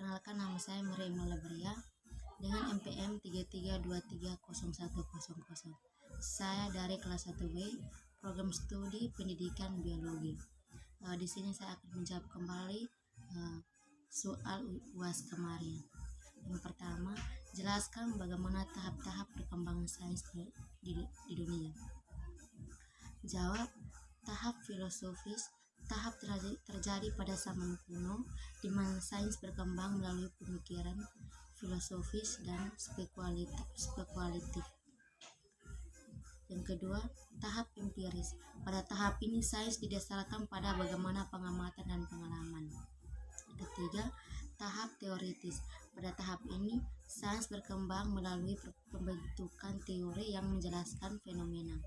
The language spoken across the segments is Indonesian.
Perkenalkan, nama saya Maria Labria dengan NPM 33230100. Saya dari kelas 1B, program studi pendidikan biologi. Di sini saya akan menjawab kembali soal UAS kemarin. Yang pertama, jelaskan bagaimana tahap-tahap perkembangan sains di dunia. Jawab, tahap filosofis. Tahap terjadi pada zaman kuno, di mana sains berkembang melalui pemikiran filosofis dan spekulatif. Yang kedua, tahap empiris. Pada tahap ini sains didasarkan pada bagaimana pengamatan dan pengalaman. Ketiga, tahap teoritis. Pada tahap ini sains berkembang melalui pembentukan teori yang menjelaskan fenomena.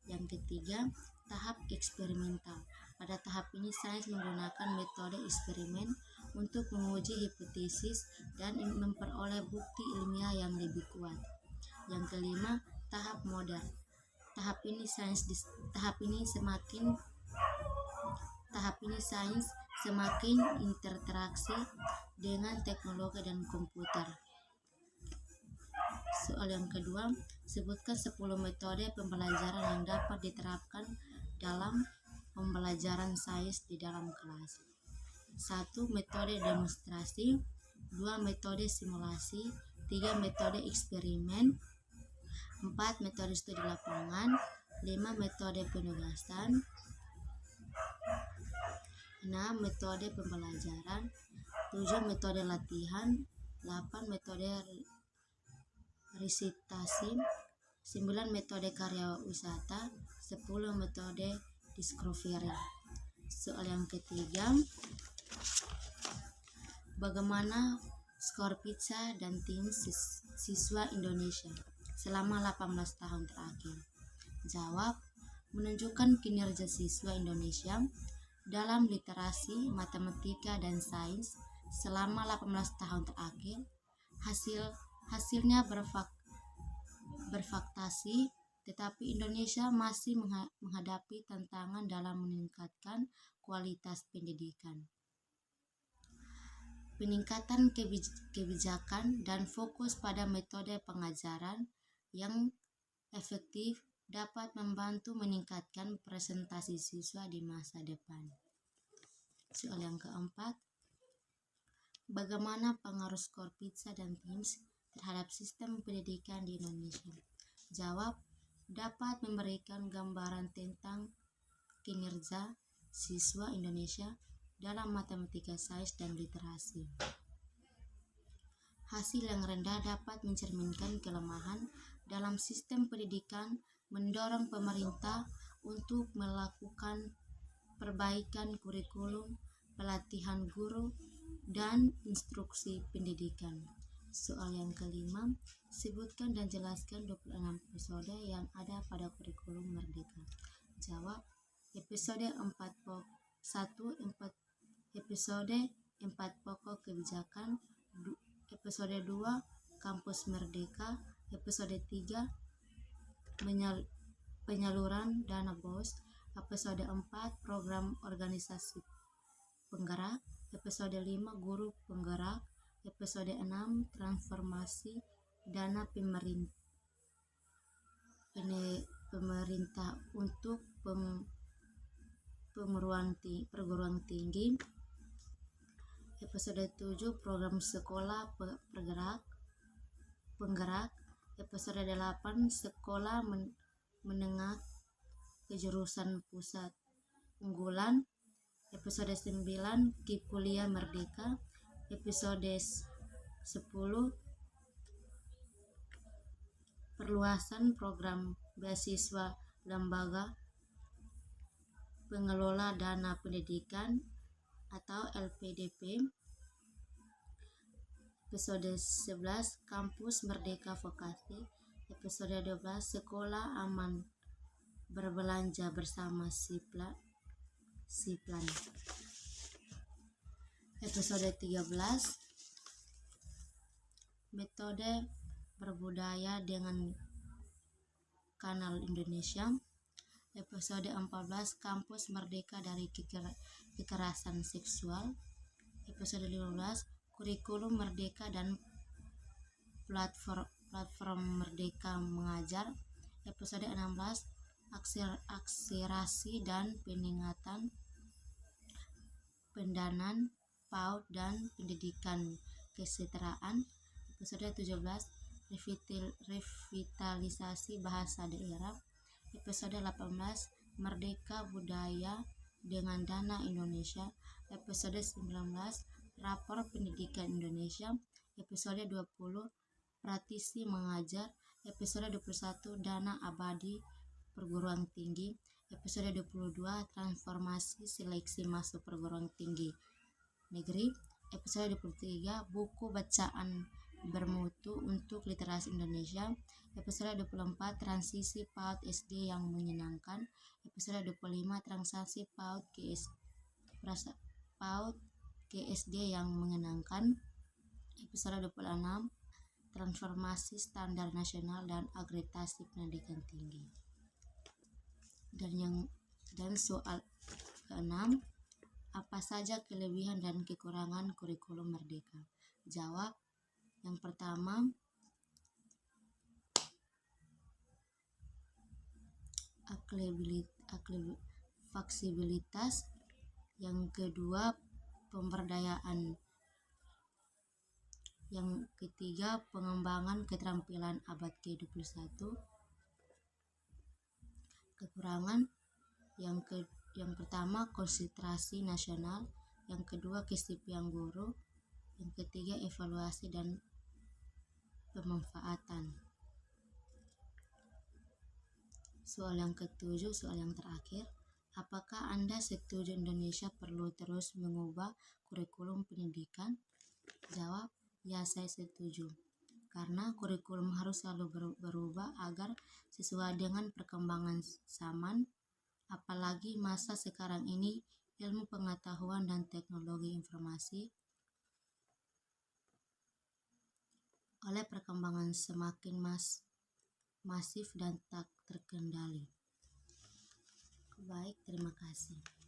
Yang ketiga, tahap eksperimental. Pada tahap ini sains menggunakan metode eksperimen untuk menguji hipotesis dan memperoleh bukti ilmiah yang lebih kuat. Yang kelima, tahap modern. Tahap ini sains semakin interaksi dengan teknologi dan komputer. Soal yang kedua, sebutkan 10 metode pembelajaran yang dapat diterapkan dalam pembelajaran sains di dalam kelas. 1. Metode demonstrasi. 2. Metode simulasi. 3. Metode eksperimen. 4. Metode studi lapangan. 5. Metode penugasan. 6. Metode pembelajaran. 7. Metode latihan. 8. Metode resitasi. 9. Metode karya wisata. 10. Metode discovery. Soal yang ketiga, bagaimana skor PISA dan tim siswa Indonesia selama 18 tahun terakhir? Jawab, menunjukkan kinerja siswa Indonesia dalam literasi, matematika, dan sains selama 18 tahun terakhir. Hasilnya bervaktasi, tetapi Indonesia masih menghadapi tantangan dalam meningkatkan kualitas pendidikan. Peningkatan kebijakan dan fokus pada metode pengajaran yang efektif dapat membantu meningkatkan presentasi siswa di masa depan. Soal yang keempat, bagaimana pengaruh skor PISA dan TIMSS terhadap sistem pendidikan di Indonesia? Jawab, dapat memberikan gambaran tentang kinerja siswa Indonesia dalam matematika, sains, dan literasi. Hasil yang rendah dapat mencerminkan kelemahan dalam sistem pendidikan, mendorong pemerintah untuk melakukan perbaikan kurikulum, pelatihan guru, dan instruksi pendidikan. Soal yang kelima, sebutkan dan jelaskan 26 episode yang ada pada kurikulum Merdeka. Jawab, episode 4 pokok kebijakan, episode 2 Kampus Merdeka, episode 3 penyaluran dana BOS, episode 4 program organisasi penggerak, episode 5 guru penggerak, episode 6 transformasi dana pemerintah untuk perguruan tinggi, episode 7 program sekolah penggerak, episode 8 sekolah menengah kejurusan pusat unggulan, episode 9 KIP Kuliah Merdeka, episode 10 perluasan program beasiswa lembaga pengelola dana pendidikan atau LPDP, episode 11 Kampus Merdeka Vokasi, episode 12 Sekolah Aman Berbelanja Bersama Siplan, episode 13 Metode Berbudaya dengan Kanal Indonesia, episode 14 Kampus Merdeka dari Kekerasan Seksual, episode 15 kurikulum merdeka dan platform merdeka mengajar. Episode 16, akselerasi dan peningkatan pendanaan PAUD dan pendidikan kesejahteraan. Episode 17, revitalisasi bahasa daerah. Episode 18, merdeka budaya dengan dana Indonesia. Episode 19, rapor pendidikan Indonesia. Episode 20, praktisi mengajar. Episode 21, dana abadi perguruan tinggi. Episode 22, transformasi seleksi masuk perguruan tinggi negeri. Episode 23, buku bacaan bermutu untuk literasi Indonesia. Episode 24, transisi PAUD SD yang menyenangkan. Episode 25, transaksi PAUD ke SD yang menyenangkan. Episode 26, transformasi standar nasional dan akreditasi pendidikan tinggi. Dan soal ke-6, apa saja kelebihan dan kekurangan kurikulum merdeka? Jawab. Yang pertama, fleksibilitas. Yang kedua, pemberdayaan. Yang ketiga, pengembangan keterampilan abad ke-21. Kekurangan, yang pertama konsentrasi nasional, yang kedua kesepian guru, yang ketiga evaluasi dan pemanfaatan. Soal yang ke-7, soal yang terakhir, apakah Anda setuju Indonesia perlu terus mengubah kurikulum pendidikan? Jawab, ya, saya setuju. Karena kurikulum harus selalu berubah agar sesuai dengan perkembangan zaman, apalagi masa sekarang ini ilmu pengetahuan dan teknologi informasi oleh perkembangan semakin masif dan tak terkendali. Baik, terima kasih.